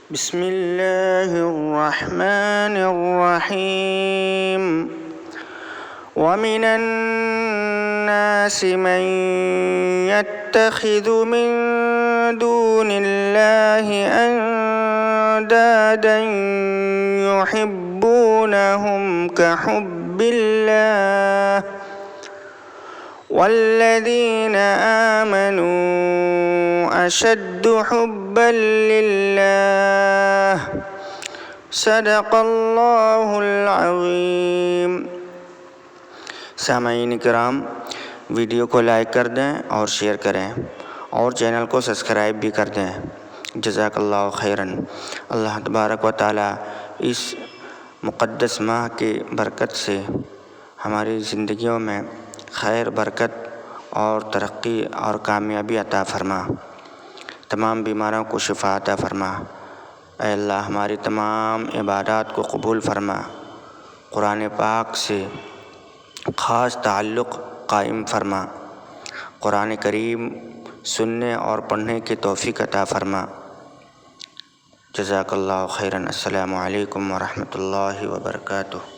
बिस्मिल्लाहिर्रहमानिर्रहीम। वमिनन नासि मन यत्तखिदु मिन दूनिल्लाहि अंदादन युहिब्बूनहुम कहुब्बिल्लाह वल्लज़ीना आमनू अशद्दु हुब्बन लिल्लाह। सदक़ल्लाहुल अज़ीम। सामाईन किराम, वीडियो को लाइक कर दें और शेयर करें और चैनल को सब्सक्राइब भी कर दें। जज़ाकल्लाहु खैरन। अल्लाह तबारक व तआला इस मुक़द्दस माह की बरकत से हमारी ज़िंदगियों में खैर, बरकत और तरक्की और कामयाबी अता फ़रमा। तमाम बीमारों को शिफ़ा अता फ़रमा। ऐ अल्लाह, हमारी तमाम इबादत को कबूल फ़रमा। कुरान पाक से ख़ास ताल्लुक़ कायम फ़रमा। कुरान करीम सुनने और पढ़ने की तौफ़ीक़ अता फ़रमा। जज़ाकल्लाहु खैरन। अस्सलामु अलैकुम व रहमतुल्लाहि व बरकातुहू।